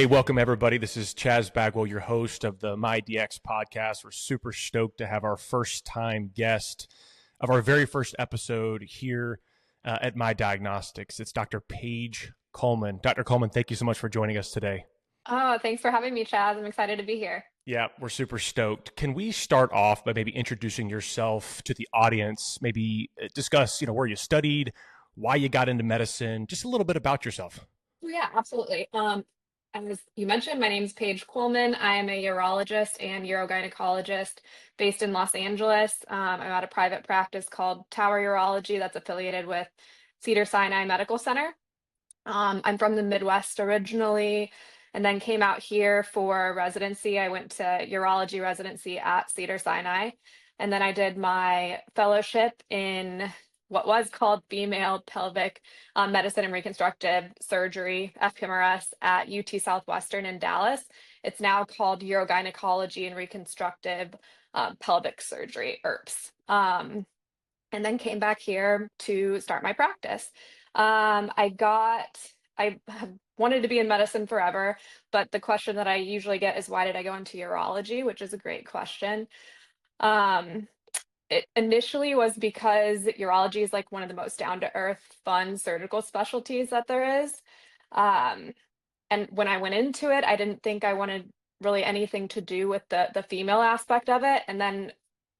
Hey, welcome everybody. This is Chaz Bagwell, your host of the MyDX podcast. We're super stoked to have our first time guest of our very first episode here at MyDiagnostics. It's Dr. Paige Kuhlmann. Dr. Kuhlmann, thank you so much for joining us today. Oh, thanks for having me, Chaz. I'm excited to be here. Yeah, we're super stoked. Can we start off by maybe introducing yourself to the audience, maybe discuss, where you studied, why you got into medicine, just a little bit about yourself. Oh, yeah, absolutely. As you mentioned, my name is Paige Kuhlmann. I am a urologist and urogynecologist based in Los Angeles. I'm at a private practice called Tower Urology that's affiliated with Cedars-Sinai Medical Center. I'm from the Midwest originally, and then came out here for residency. I went to urology residency at Cedars-Sinai, and then I did my fellowship in what was called female pelvic medicine and reconstructive surgery, FPMRS, at UT Southwestern in Dallas. It's now called urogynecology and reconstructive pelvic surgery, ERPS. And then came back here to start my practice. I have wanted to be in medicine forever, but the question that I usually get is, why did I go into urology? Which is a great question. Um, it initially was because urology is like one of the most down-to-earth, fun surgical specialties that there is. Um, and when I went into it, I didn't think I wanted really anything to do with the female aspect of it. And then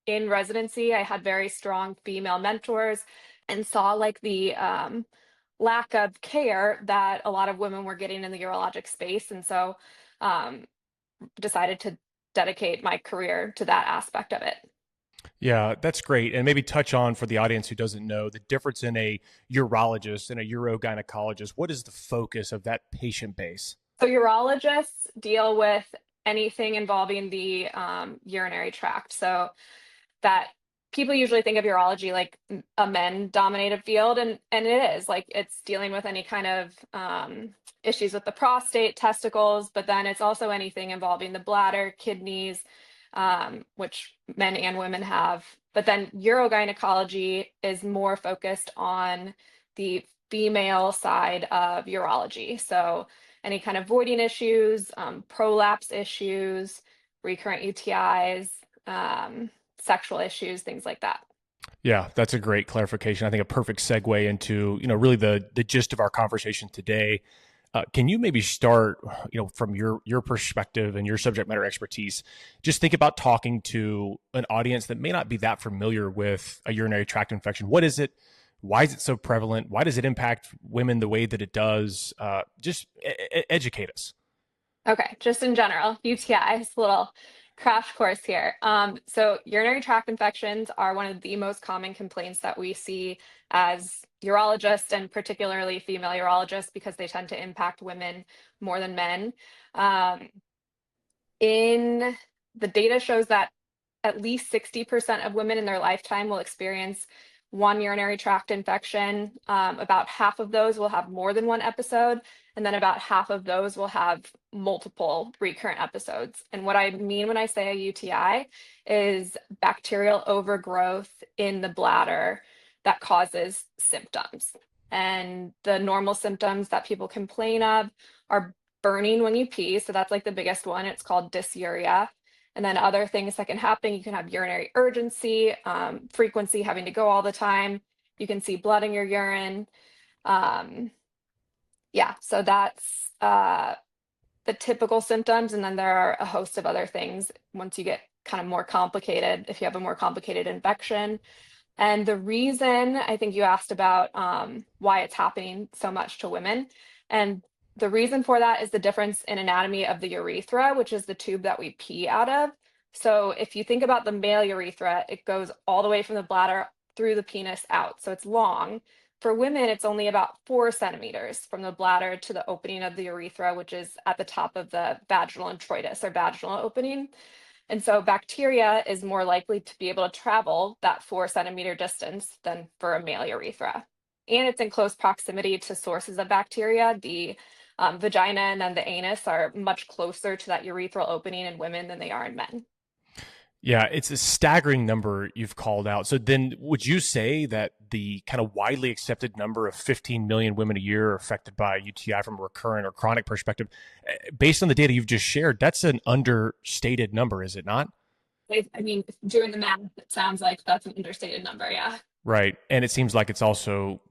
in residency, I had very strong female mentors and saw like the lack of care that a lot of women were getting in the urologic space. And so um, decided to dedicate my career to that aspect of it. Yeah, that's great. And maybe touch on, for the audience who doesn't know, the difference in a urologist and a urogynecologist. What is the focus of that patient base? So urologists deal with anything involving the urinary tract. So that people usually think of urology like a men-dominated field, and it is. Like, it's dealing with any kind of issues with the prostate, testicles, but then it's also anything involving the bladder, kidneys, which men and women have. But then urogynecology is more focused on the female side of urology. So any kind of voiding issues, prolapse issues, recurrent UTIs, sexual issues, things like that. Yeah, that's a great clarification. I think a perfect segue into, really the gist of our conversation today. Can you maybe start, from your perspective and your subject matter expertise, just think about talking to an audience that may not be that familiar with a urinary tract infection. What is it? Why is it so prevalent? Why does it impact women the way that it does? Just educate us. Okay, just in general, UTIs, little crash course here. So urinary tract infections are one of the most common complaints that we see as urologists, and particularly female urologists, because they tend to impact women more than men. Um, in the data shows that at least 60% of women in their lifetime will experience one urinary tract infection. About half of those will have more than one episode, and then about half of those will have multiple recurrent episodes. And what I mean when I say a UTI is bacterial overgrowth in the bladder that causes symptoms. And the normal symptoms that people complain of are burning when you pee. So that's like the biggest one. It's called dysuria. And then other things that can happen, you can have urinary urgency, frequency, having to go all the time. You can see blood in your urine. Um, yeah, so that's the typical symptoms. And then there are a host of other things once you get kind of more complicated, if you have a more complicated infection. And the reason, I think you asked about why it's happening so much to women. And the reason for that is the difference in anatomy of the urethra, which is the tube that we pee out of. So if you think about the male urethra, it goes all the way from the bladder through the penis out. So it's long. For women, it's only about 4 centimeters from the bladder to the opening of the urethra, which is at the top of the vaginal introitus, or vaginal opening. And so bacteria is more likely to be able to travel that 4 centimeter distance than for a male urethra. And it's in close proximity to sources of bacteria. The vagina and then the anus are much closer to that urethral opening in women than they are in men. Yeah, it's a staggering number you've called out. So then would you say that the kind of widely accepted number of 15 million women a year are affected by UTI from a recurrent or chronic perspective, based on the data you've just shared, that's an understated number, is it not? I mean, doing the math, it sounds like that's an understated number. Yeah. Right. And it seems like it's also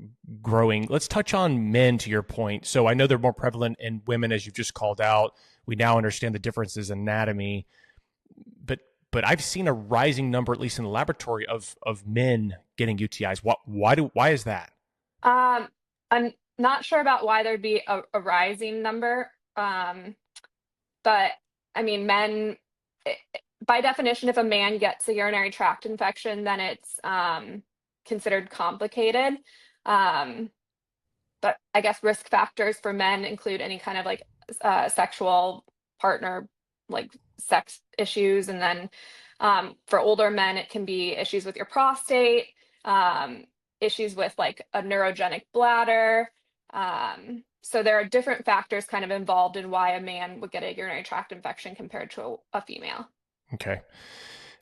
growing. Let's touch on men to your point. So I know they're more prevalent in women, as you've just called out. We now understand the differences in anatomy, but I've seen a rising number, at least in the laboratory, of men getting UTIs. Why is that? Um, I'm not sure about why there'd be a rising number. But I mean, by definition, if a man gets a urinary tract infection, then it's considered complicated. Um, but I guess risk factors for men include any kind of like sexual partner, like sex issues. And then for older men, it can be issues with your prostate, um, issues with like a neurogenic bladder. So there are different factors kind of involved in why a man would get a urinary tract infection compared to a female. Okay.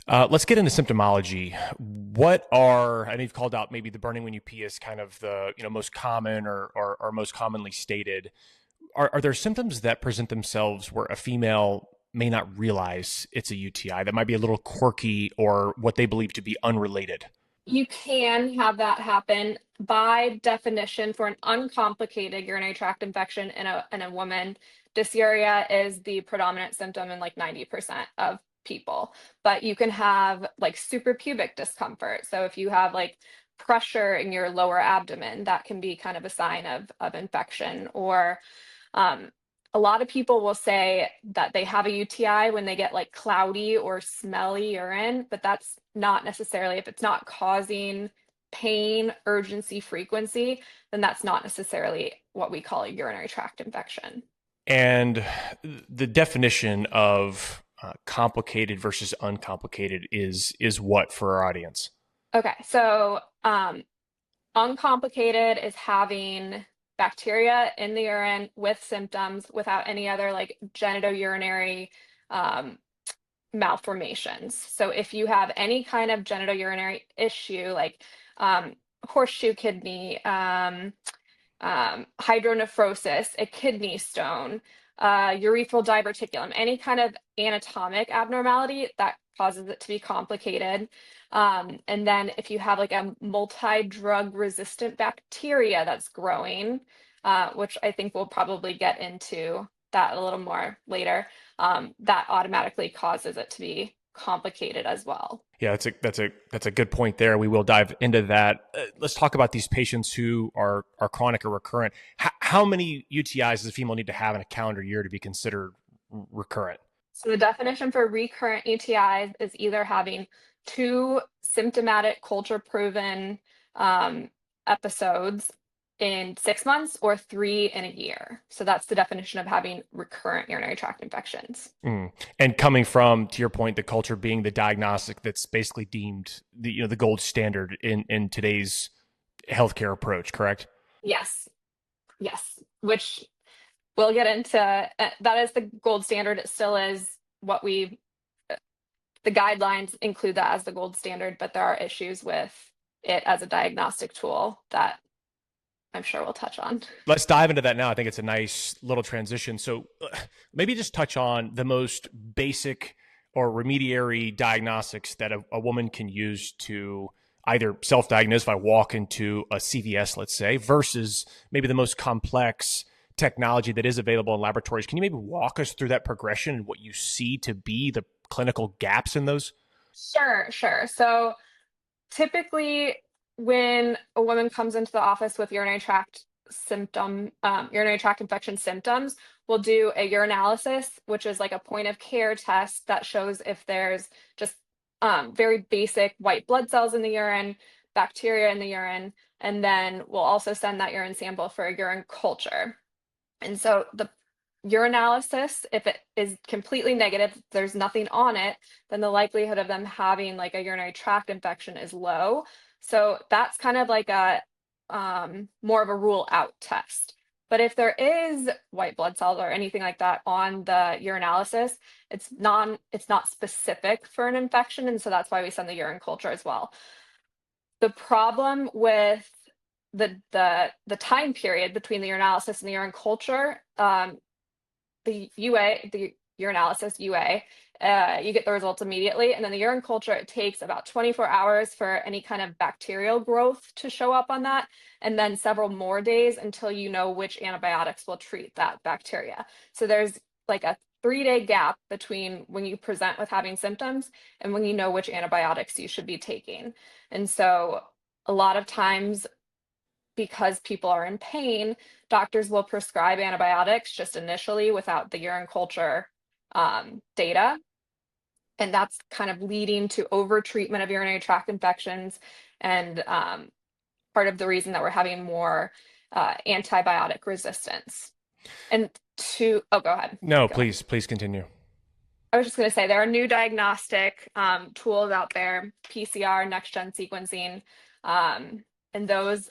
Let's get into symptomology. I know you've called out maybe the burning when you pee is kind of the most common or most commonly stated. Are there symptoms that present themselves where a female may not realize it's a UTI that might be a little quirky or what they believe to be unrelated? You can have that happen. By definition, for an uncomplicated urinary tract infection in a woman, dysuria is the predominant symptom in like 90% of people. But you can have like suprapubic discomfort. So if you have like pressure in your lower abdomen, that can be kind of a sign of infection. Or um, a lot of people will say that they have a UTI when they get like cloudy or smelly urine, but that's not necessarily, if it's not causing pain, urgency, frequency, then that's not necessarily what we call a urinary tract infection. And the definition of complicated versus uncomplicated is what for our audience? Okay, so uncomplicated is having bacteria in the urine with symptoms without any other like genitourinary um, malformations. So if you have any kind of genitourinary issue, like um, horseshoe kidney, hydronephrosis, a kidney stone, urethral diverticulum, any kind of anatomic abnormality that causes it to be complicated. And then if you have like a multi-drug resistant bacteria that's growing, which I think we'll probably get into that a little more later, that automatically causes it to be complicated as well. Yeah, that's a good point there. We will dive into that. Let's talk about these patients who are chronic or recurrent. How many UTIs does a female need to have in a calendar year to be considered recurrent? So the definition for recurrent UTIs is either having two symptomatic culture proven episodes in 6 months or three in a year. So that's the definition of having recurrent urinary tract infections. Mm. And coming from, to your point, the culture being the diagnostic that's basically deemed the gold standard in today's healthcare approach, correct? Yes, yes, which we'll get into. That is the gold standard. It still is what the guidelines include that as the gold standard, but there are issues with it as a diagnostic tool that I'm sure we'll touch on. Let's dive into that now. I think it's a nice little transition. So maybe just touch on the most basic or remediary diagnostics that a woman can use to either self-diagnose if I walk into a CVS, let's say, versus maybe the most complex technology that is available in laboratories. Can you maybe walk us through that progression and what you see to be the clinical gaps in those? Sure, sure. So typically, when a woman comes into the office with urinary tract infection symptoms, we'll do a urinalysis, which is like a point of care test that shows if there's just very basic white blood cells in the urine, bacteria in the urine, and then we'll also send that urine sample for a urine culture. And so the urinalysis, if it is completely negative, there's nothing on it, then the likelihood of them having like a urinary tract infection is low. So that's kind of like a more of a rule out test. But if there is white blood cells or anything like that on the urinalysis, it's not specific for an infection, and so that's why we send the urine culture as well. The problem with the time period between the urinalysis and the urine culture, the UA, the urinalysis UA, you get the results immediately, and then the urine culture, it takes about 24 hours for any kind of bacterial growth to show up on that, and then several more days until you know which antibiotics will treat that bacteria. So there's like a 3-day gap between when you present with having symptoms and when you know which antibiotics you should be taking. And so a lot of times, because people are in pain, doctors will prescribe antibiotics just initially without the urine culture data. And that's kind of leading to over-treatment of urinary tract infections, and part of the reason that we're having more antibiotic resistance. And oh, go ahead. No, Go ahead. please continue. I was just going to say there are new diagnostic tools out there, PCR, next-gen sequencing, and those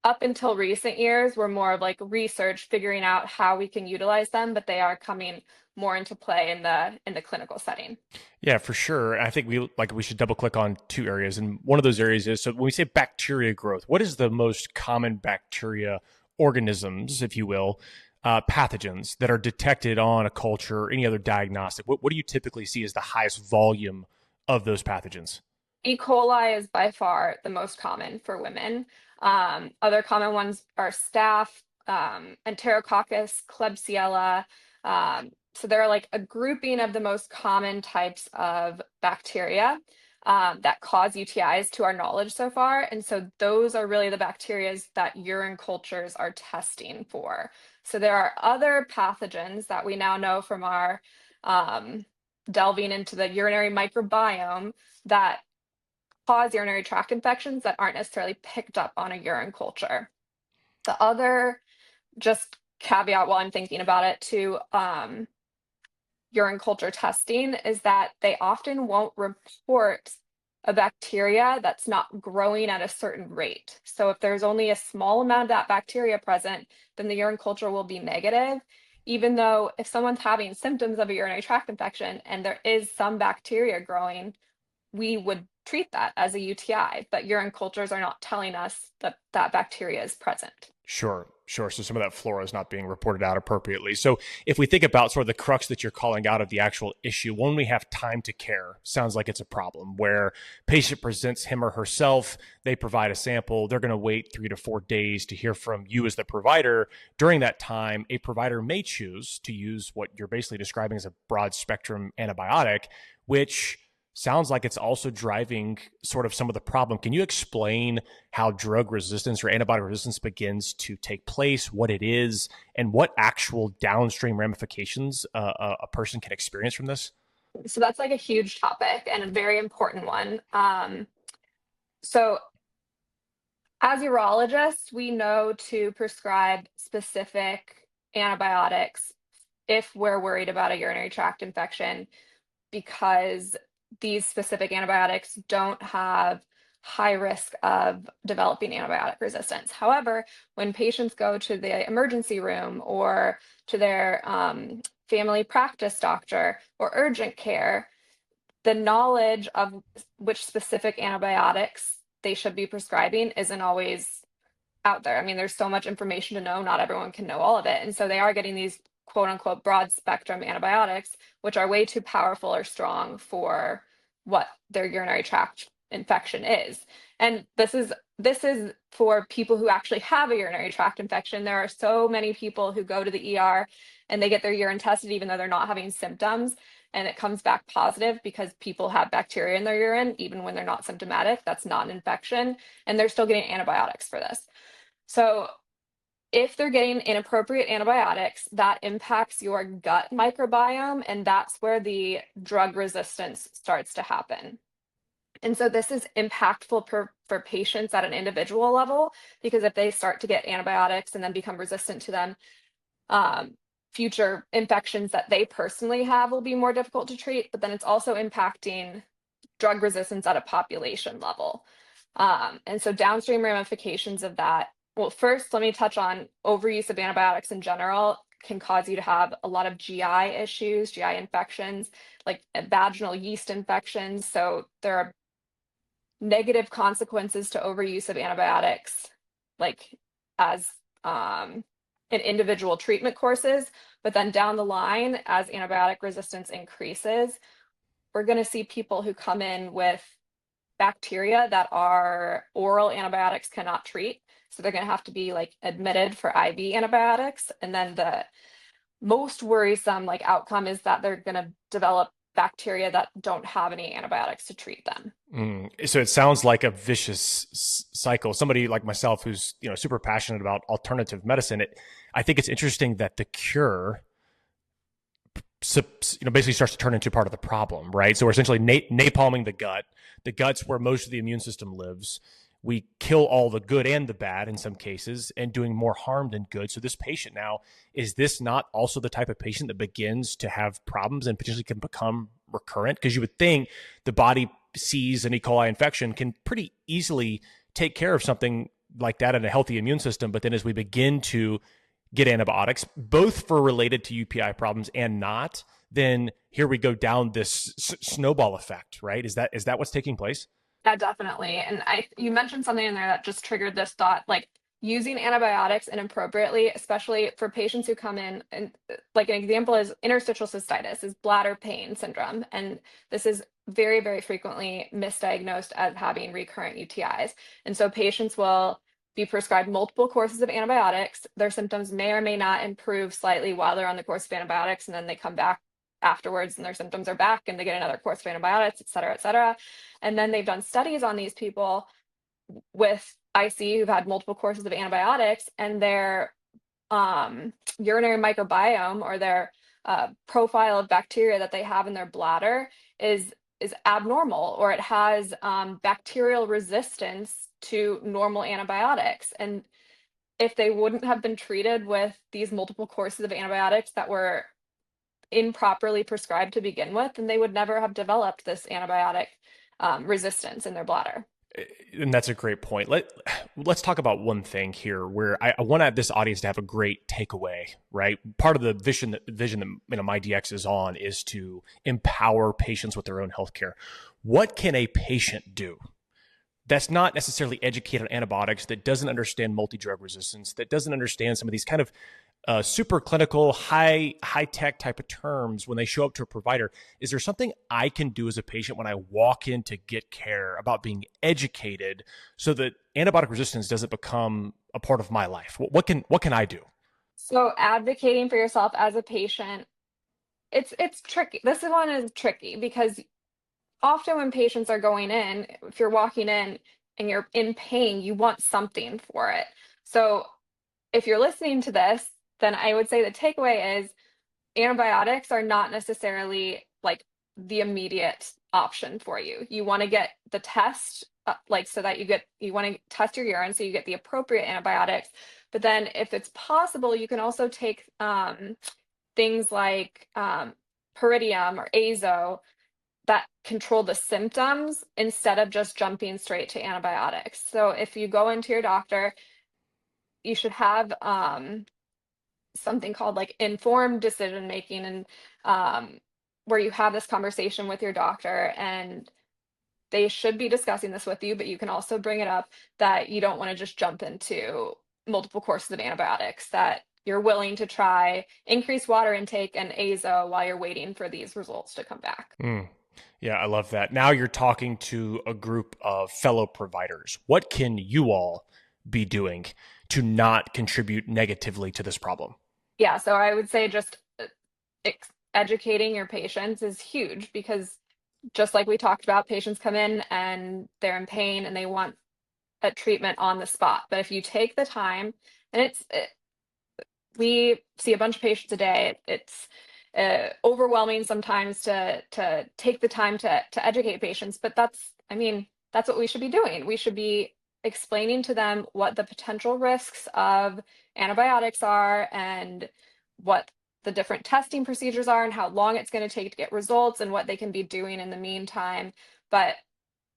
up until recent years were more of like research, figuring out how we can utilize them, but they are coming more into play in the clinical setting. Yeah, for sure. I think we should double click on two areas, and one of those areas is, so when we say bacteria growth, what is the most common bacteria organisms, if you will, pathogens that are detected on a culture or any other diagnostic? What do you typically see as the highest volume of those pathogens? E. coli is by far the most common for women. Other common ones are staph, Enterococcus, Klebsiella. So there are like a grouping of the most common types of bacteria that cause UTIs to our knowledge so far. And so those are really the bacteria that urine cultures are testing for. So there are other pathogens that we now know from our delving into the urinary microbiome that cause urinary tract infections that aren't necessarily picked up on a urine culture. The other, just caveat while I'm thinking about it, to urine culture testing is that they often won't report a bacteria that's not growing at a certain rate. So if there's only a small amount of that bacteria present, then the urine culture will be negative, even though if someone's having symptoms of a urinary tract infection and there is some bacteria growing, we would treat that as a UTI, but urine cultures are not telling us that that bacteria is present. Sure, sure. So some of that flora is not being reported out appropriately. So if we think about sort of the crux that you're calling out of the actual issue, when we have time to care, sounds like it's a problem where patient presents him or herself, they provide a sample, they're going to wait 3 to 4 days to hear from you as the provider. During that time, a provider may choose to use what you're basically describing as a broad spectrum antibiotic, which sounds like it's also driving sort of some of the problem. Can you explain how drug resistance or antibiotic resistance begins to take place, what it is, and what actual downstream ramifications a person can experience from this? So that's like a huge topic and a very important one. So as urologists, we know to prescribe specific antibiotics if we're worried about a urinary tract infection, because these specific antibiotics don't have high risk of developing antibiotic resistance. However, when patients go to the emergency room or to their family practice doctor or urgent care, the knowledge of which specific antibiotics they should be prescribing isn't always out there. I mean, there's so much information to know, not everyone can know all of it. And so they are getting these quote unquote broad spectrum antibiotics, which are way too powerful or strong for what their urinary tract infection is. And this is for people who actually have a urinary tract infection. There are so many people who go to the ER and they get their urine tested even though they're not having symptoms, and it comes back positive because people have bacteria in their urine even when they're not symptomatic. That's not an infection, and they're still getting antibiotics for this. So if they're getting inappropriate antibiotics, that impacts your gut microbiome, and that's where the drug resistance starts to happen. And so this is impactful for patients at an individual level, because if they start to get antibiotics and then become resistant to them, future infections that they personally have will be more difficult to treat, but then it's also impacting drug resistance at a population level. And so downstream ramifications of that Well, first, let me touch on overuse of antibiotics in general can cause you to have a lot of GI issues, GI infections, like vaginal yeast infections. So there are negative consequences to overuse of antibiotics, like as in individual treatment courses. But then down the line, as antibiotic resistance increases, we're going to see people who come in with bacteria that our oral antibiotics cannot treat. So they're going to have to be like admitted for IV antibiotics. And then the most worrisome like outcome is that they're going to develop bacteria that don't have any antibiotics to treat them. So it sounds like a vicious cycle. Somebody like myself who's super passionate about alternative medicine, I think it's interesting that the cure basically starts to turn into part of the problem, right? So we're essentially napalming the gut. The gut's where most of the immune system lives. We kill all the good and the bad in some cases and doing more harm than good. So this patient now, is this not also the type of patient that begins to have problems and potentially can become recurrent? Because you would think the body sees an E. coli infection, can pretty easily take care of something like that in a healthy immune system. But then as we begin to get antibiotics, both for related to UPI problems and not, then here we go down this snowball effect, right? Is that what's taking place? Yeah, definitely. And you mentioned something in there that just triggered this thought, like using antibiotics inappropriately, especially for patients who come in, and like an example is interstitial cystitis, is bladder pain syndrome. And this is very, very frequently misdiagnosed as having recurrent UTIs. And so patients will be prescribed multiple courses of antibiotics. Their symptoms may or may not improve slightly while they're on the course of antibiotics, and then they come back afterwards and their symptoms are back and they get another course of antibiotics, et cetera, et cetera. And then they've done studies on these people with IC who've had multiple courses of antibiotics, and their urinary microbiome, or their profile of bacteria that they have in their bladder, is abnormal, or it has bacterial resistance to normal antibiotics. And if they wouldn't have been treated with these multiple courses of antibiotics that were improperly prescribed to begin with, then they would never have developed this antibiotic resistance in their bladder. And that's a great point. Let's talk about one thing here where I want this audience to have a great takeaway, right? Part of the vision that MyDX is on is to empower patients with their own healthcare. What can a patient do that's not necessarily educated on antibiotics, that doesn't understand multi-drug resistance, that doesn't understand some of these kind of super clinical, high tech type of terms when they show up to a provider? Is there something I can do as a patient when I walk in to get care about being educated so that antibiotic resistance doesn't become a part of my life? What can I do? So advocating for yourself as a patient, it's tricky. This one is tricky because often when patients are going in, if you're walking in and you're in pain, you want something for it. So if you're listening to this, then I would say the takeaway is antibiotics are not necessarily like the immediate option for you. You want to get the test, like so that you want to test your urine so you get the appropriate antibiotics. But then if it's possible, you can also take things like pyridium or azo that control the symptoms instead of just jumping straight to antibiotics. So if you go into your doctor, you should have something called like informed decision making, and where you have this conversation with your doctor, and they should be discussing this with you, but you can also bring it up that you don't want to just jump into multiple courses of antibiotics, that you're willing to try increased water intake and azo while you're waiting for these results to come back. Yeah, I love that. Now you're talking to a group of fellow providers. What can you all be doing to not contribute negatively to this problem? Yeah, so I would say just educating your patients is huge, because just like we talked about, patients come in and they're in pain and they want a treatment on the spot. But if you take the time, and we see a bunch of patients a day, it's overwhelming sometimes to take the time to educate patients. But that's what we should be doing. We should be explaining to them what the potential risks of antibiotics are, and what the different testing procedures are, and how long it's going to take to get results, and what they can be doing in the meantime. But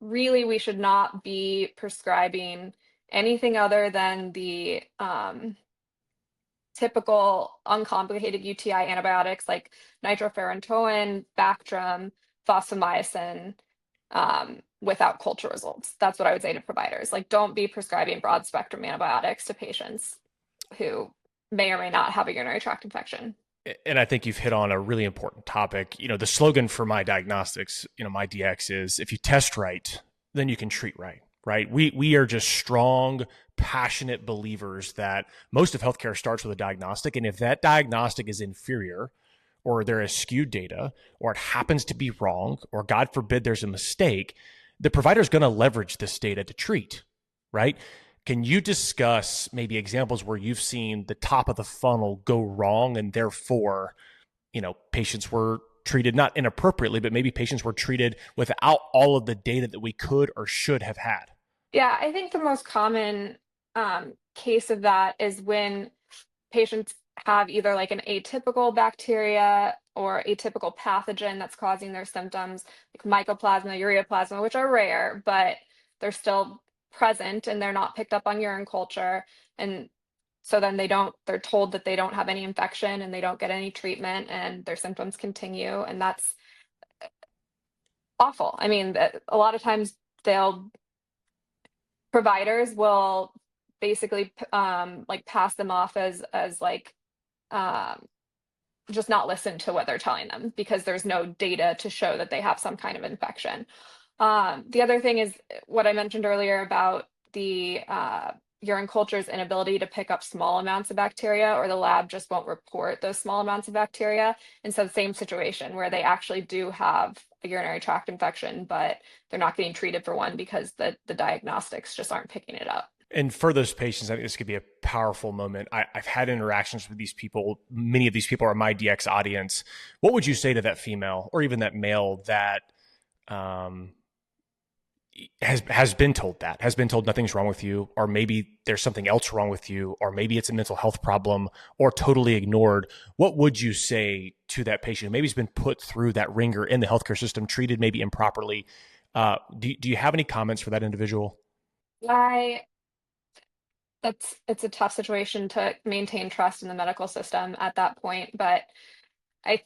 really, we should not be prescribing anything other than the typical uncomplicated UTI antibiotics like nitrofurantoin, Bactrim, fosfomycin, without culture results. That's what I would say to providers. Like, don't be prescribing broad spectrum antibiotics to patients who may or may not have a urinary tract infection. And I think you've hit on a really important topic. The slogan for my diagnostics, MyDX is if you test right, then you can treat right. Right. We are just strong, passionate believers that most of healthcare starts with a diagnostic. And if that diagnostic is inferior, or there is skewed data, or it happens to be wrong, or God forbid there's a mistake, the provider is going to leverage this data to treat, right? Can you discuss maybe examples where you've seen the top of the funnel go wrong and therefore, patients were treated not inappropriately, but maybe patients were treated without all of the data that we could or should have had? Yeah, I think the most common case of that is when patients have either like an atypical bacteria or atypical pathogen that's causing their symptoms, like mycoplasma, ureaplasma, which are rare, but they're still present and they're not picked up on urine culture. And so then they're told that they don't have any infection and they don't get any treatment and their symptoms continue. And that's awful. I mean, a lot of times providers will basically like pass them off as like um just not listen to what they're telling them because there's no data to show that they have some kind of infection. The other thing is what I mentioned earlier about the urine culture's inability to pick up small amounts of bacteria, or the lab just won't report those small amounts of bacteria. And so the same situation where they actually do have a urinary tract infection, but they're not getting treated for one because the diagnostics just aren't picking it up. And for those patients, I think this could be a powerful moment. I've had interactions with these people. Many of these people are my DX audience. What would you say to that female or even that male that um, has been told nothing's wrong with you, or maybe there's something else wrong with you, or maybe it's a mental health problem, or totally ignored? What would you say to that patient? Maybe he's been put through that ringer in the healthcare system, treated maybe improperly. Do you have any comments for that individual? I it's a tough situation to maintain trust in the medical system at that point, but I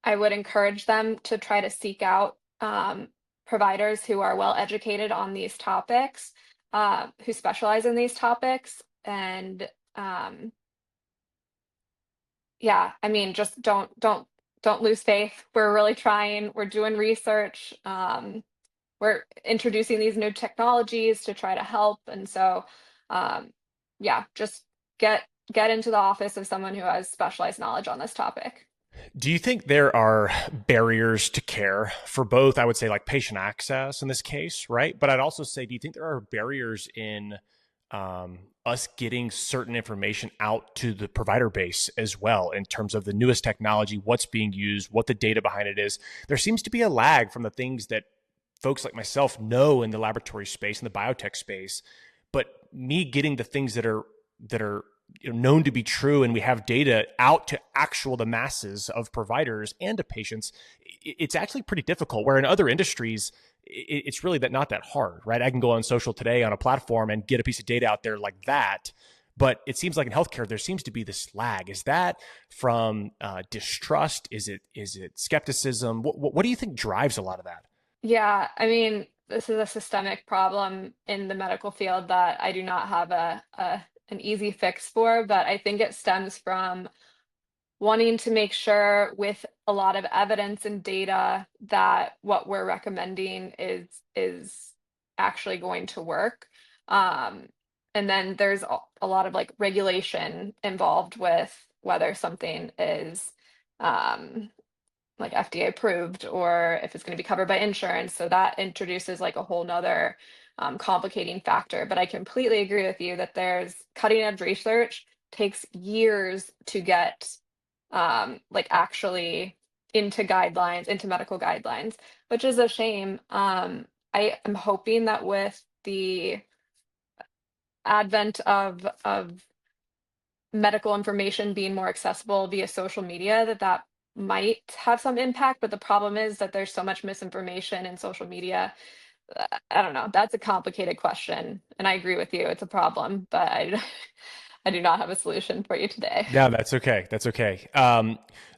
I would encourage them to try to seek out providers who are well educated on these topics, who specialize in these topics, and um, yeah, I mean, just don't lose faith. We're really trying. We're doing research. We're introducing these new technologies to try to help, and so um, yeah, just get get into the office of someone who has specialized knowledge on this topic. Do you think there are barriers to care for both? I would say like patient access in this case, right? But I'd also say, do you think there are barriers in us getting certain information out to the provider base as well in terms of the newest technology, what's being used, what the data behind it is? There seems to be a lag from the things that folks like myself know in the laboratory space, in the biotech space, but me getting the things that are known to be true and we have data out to the masses of providers and to patients, it's actually pretty difficult. Where in other industries, it's really not that hard, right? I can go on social today on a platform and get a piece of data out there like that. But it seems like in healthcare, there seems to be this lag. Is that from distrust? Is it skepticism? What do you think drives a lot of that? Yeah, I mean, this is a systemic problem in the medical field that I do not have a an easy fix for, but I think it stems from wanting to make sure with a lot of evidence and data that what we're recommending is actually going to work. Um, and then there's a lot of like regulation involved with whether something is um, like FDA approved or if it's going to be covered by insurance. So that introduces like a whole nother complicating factor. But I completely agree with you that there's cutting edge research takes years to get like actually into guidelines, into medical guidelines, which is a shame. I am hoping that with the advent of medical information being more accessible via social media, that might have some impact. But the problem is that there's so much misinformation in social media I don't know. That's a complicated question, and I agree with you. It's a problem, but I do not have a solution for you today. Yeah, that's okay. That's okay.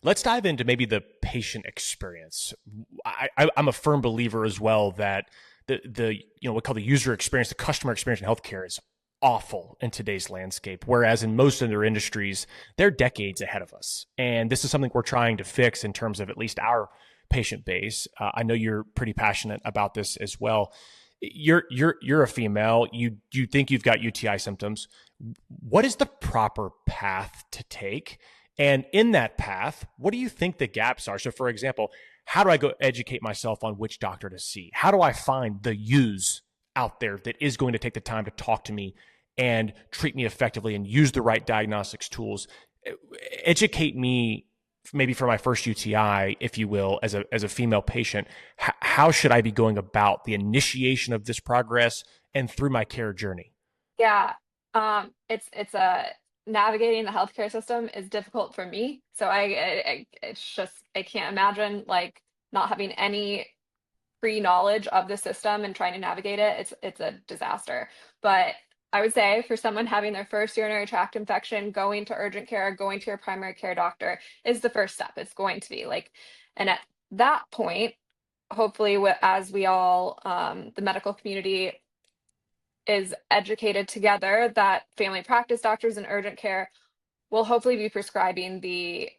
Let's dive into maybe the patient experience. I'm a firm believer as well that the what we call the user experience, the customer experience in healthcare is awful in today's landscape. Whereas in most other industries, they're decades ahead of us, and this is something we're trying to fix in terms of at least our patient base. I know you're pretty passionate about this as well. You're a female. You think you've got UTI symptoms. What is the proper path to take? And in that path, what do you think the gaps are? So, for example, how do I go educate myself on which doctor to see? How do I find the use out there that is going to take the time to talk to me and treat me effectively and use the right diagnostics tools? Educate me maybe for my first UTI, if you will, as a female patient. How should I be going about the initiation of this progress and through my care journey? Yeah, it's a navigating the healthcare system is difficult for me. So it's just I can't imagine like not having any pre-knowledge of the system and trying to navigate it. It's a disaster. But I would say for someone having their first urinary tract infection, going to urgent care, going to your primary care doctor is the first step. It's going to be like, and at that point, hopefully, as we all, the medical community is educated together, that family practice doctors and urgent care will hopefully be prescribing the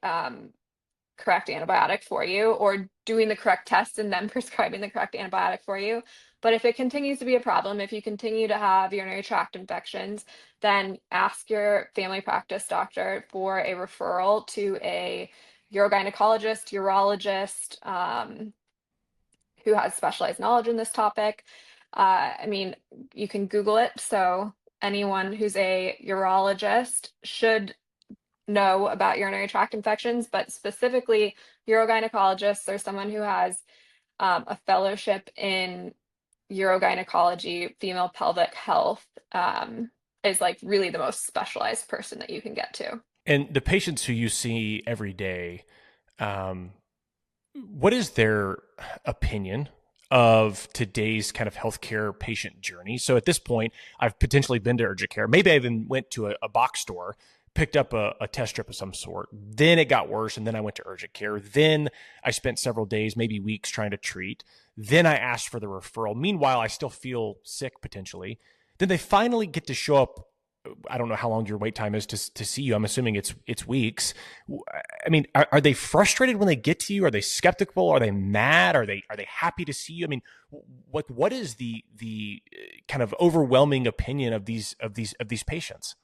correct antibiotic for you or doing the correct test and then prescribing the correct antibiotic for you. But if it continues to be a problem, if you continue to have urinary tract infections, then ask your family practice doctor for a referral to a urogynecologist, urologist, who has specialized knowledge in this topic. I mean, you can Google it. So anyone who's a urologist should know about urinary tract infections, but specifically urogynecologists or someone who has a fellowship in urogynecology, female pelvic health, is like really the most specialized person that you can get to. And the patients who you see every day, um, what is their opinion of today's kind of healthcare patient journey? So at this point, I've potentially been to urgent care. Maybe I even went to a box store, picked up a test strip of some sort. Then it got worse, and then I went to urgent care. Then I spent several days, maybe weeks, trying to treat. Then I asked for the referral. Meanwhile, I still feel sick potentially. Then they finally get to show up. I don't know how long your wait time is to see you. I'm assuming it's weeks. I mean, are they frustrated when they get to you? Are they skeptical? Are they mad? Are they happy to see you? I mean, what is the kind of overwhelming opinion of these patients?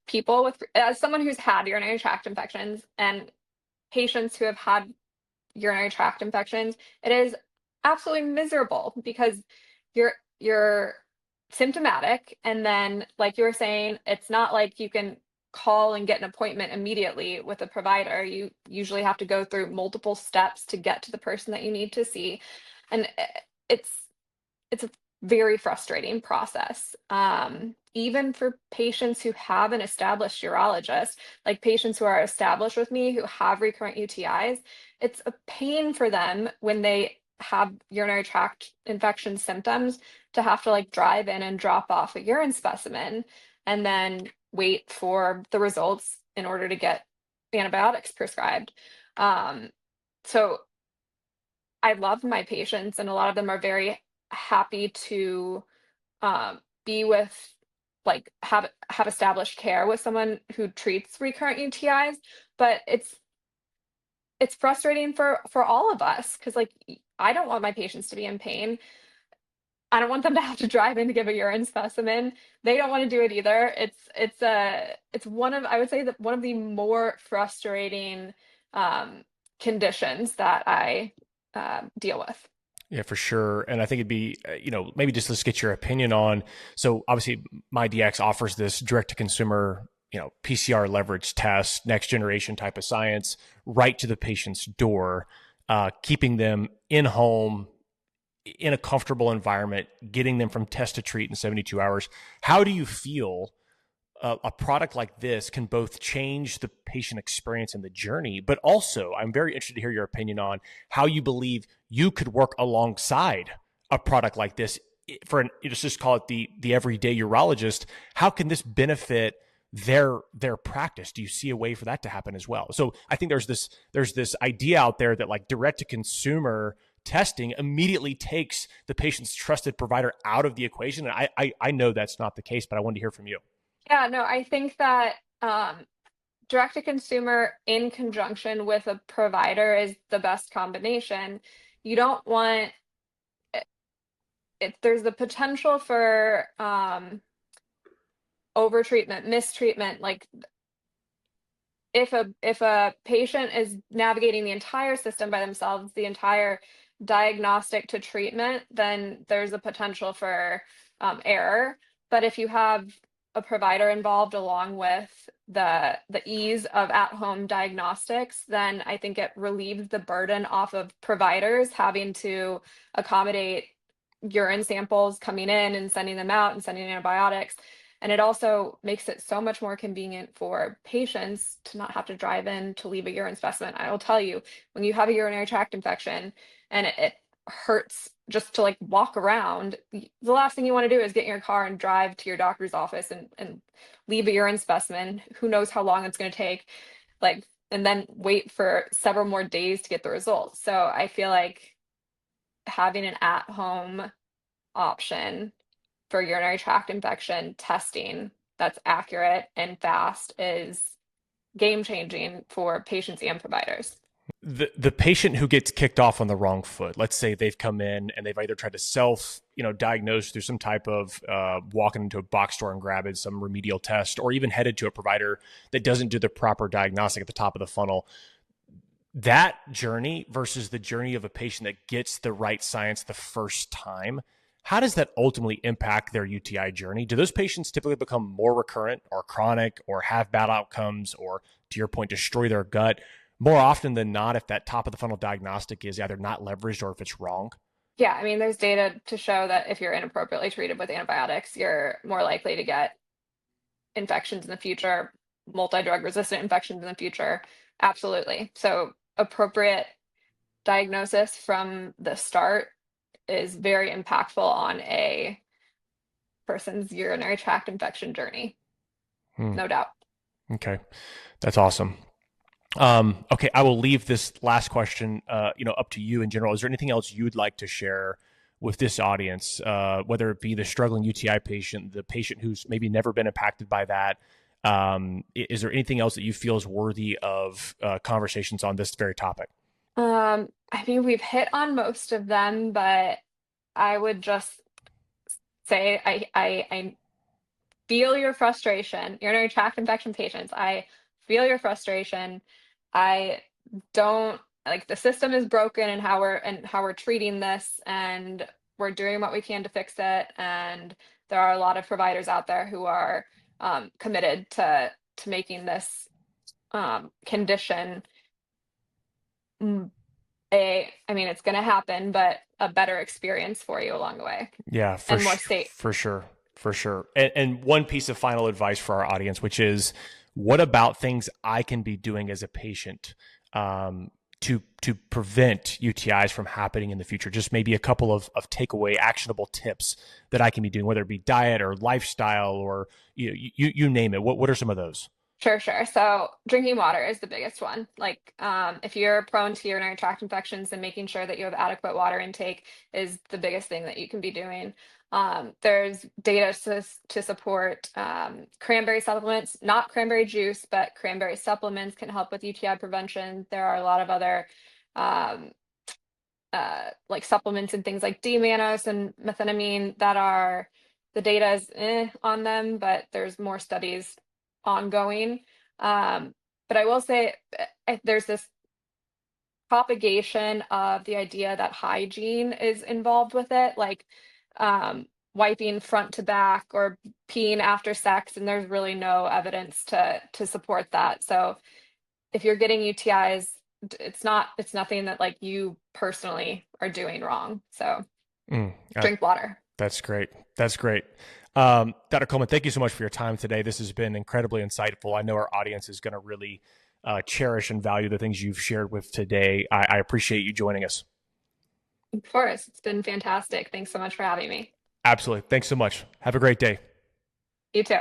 People with, as someone who's had urinary tract infections and patients who have had urinary tract infections, it is absolutely miserable because you're symptomatic, and then like you were saying, it's not like you can call and get an appointment immediately with a provider. You usually have to go through multiple steps to get to the person that you need to see, and it's it's a very frustrating process. Even for patients who have an established urologist, like patients who are established with me who have recurrent UTIs, it's a pain for them when they have urinary tract infection symptoms to have to like drive in and drop off a urine specimen and then wait for the results in order to get antibiotics prescribed. So I love my patients, and a lot of them are very happy to be with like have established care with someone who treats recurrent UTIs, but it's frustrating for all of us because like I don't want my patients to be in pain. I don't want them to have to drive in to give a urine specimen. They don't want to do it either. It's one of, I would say, that one of the more frustrating conditions that I deal with. Yeah, for sure. And I think it'd be, maybe just let's get your opinion on. So obviously, MyDX offers this direct to consumer, PCR leverage test, next generation type of science, right to the patient's door, keeping them in home in a comfortable environment, getting them from test to treat in 72 hours. How do you feel a product like this can both change the patient experience and the journey, but also I'm very interested to hear your opinion on how you believe you could work alongside a product like this for just call it the everyday urologist, how can this benefit their practice? Do you see a way for that to happen as well? So I think there's this idea out there that like direct to consumer testing immediately takes the patient's trusted provider out of the equation. And I know that's not the case, but I wanted to hear from you. Yeah, no, I think that direct to consumer in conjunction with a provider is the best combination. You don't want it, there's the potential for overtreatment, mistreatment. Like if a patient is navigating the entire system by themselves, the entire diagnostic to treatment, then there's a potential for error. But if you have a provider involved along with the ease of at-home diagnostics, then I think it relieves the burden off of providers having to accommodate urine samples coming in and sending them out and sending antibiotics. And it also makes it so much more convenient for patients to not have to drive in to leave a urine specimen. I will tell you, when you have a urinary tract infection and it hurts just to like walk around, the last thing you want to do is get in your car and drive to your doctor's office and leave a urine specimen. Who knows how long it's going to take, like, and then wait for several more days to get the results. So I feel like having an at-home option for urinary tract infection testing that's accurate and fast is game changing for patients and providers. The patient who gets kicked off on the wrong foot, let's say they've come in and they've either tried to self, diagnose through some type of walking into a box store and grabbing some remedial test, or even headed to a provider that doesn't do the proper diagnostic at the top of the funnel. That journey versus the journey of a patient that gets the right science the first time, how does that ultimately impact their UTI journey? Do those patients typically become more recurrent or chronic or have bad outcomes or, to your point, destroy their gut more often than not if that top of the funnel diagnostic is either not leveraged or if it's wrong? Yeah, I mean, there's data to show that if you're inappropriately treated with antibiotics, you're more likely to get infections in the future, multi-drug resistant infections in the future. Absolutely. So appropriate diagnosis from the start is very impactful on a person's urinary tract infection journey. No doubt. Okay. That's awesome. Okay, I will leave this last question, up to you in general. Is there anything else you'd like to share with this audience, whether it be the struggling UTI patient, the patient who's maybe never been impacted by that? Is there anything else that you feel is worthy of conversations on this very topic? I mean, we've hit on most of them, but I would just say I feel your frustration, urinary tract infection patients. I feel your frustration. I don't like the system is broken and how we're treating this, and we're doing what we can to fix it. And there are a lot of providers out there who are committed to making this condition I mean, it's going to happen, but a better experience for you along the way Yeah, and more safe. for sure, for sure. And one piece of final advice for our audience, which is, what about things I can be doing as a patient to prevent UTIs from happening in the future? Just maybe a couple of takeaway actionable tips that I can be doing, whether it be diet or lifestyle or you name it. What are some of those? Sure. So drinking water is the biggest one. Like if you're prone to urinary tract infections, then making sure that you have adequate water intake is the biggest thing that you can be doing. There's data to support cranberry supplements, not cranberry juice, but cranberry supplements can help with UTI prevention. There are a lot of other um, like supplements and things like D-mannose and methenamine that are the data is on them, but there's more studies ongoing. But I will say there's this propagation of the idea that hygiene is involved with it, like wiping front to back or peeing after sex, and there's really no evidence to support that. So if you're getting UTIs, it's nothing that like you personally are doing wrong. So drink water. That's great. That's great. Dr. Kuhlmann, thank you so much for your time today. This has been incredibly insightful. I know our audience is going to really cherish and value the things you've shared with today. I appreciate you joining us. Of course, it's been fantastic. Thanks so much for having me. Absolutely. Thanks so much. Have a great day. You too.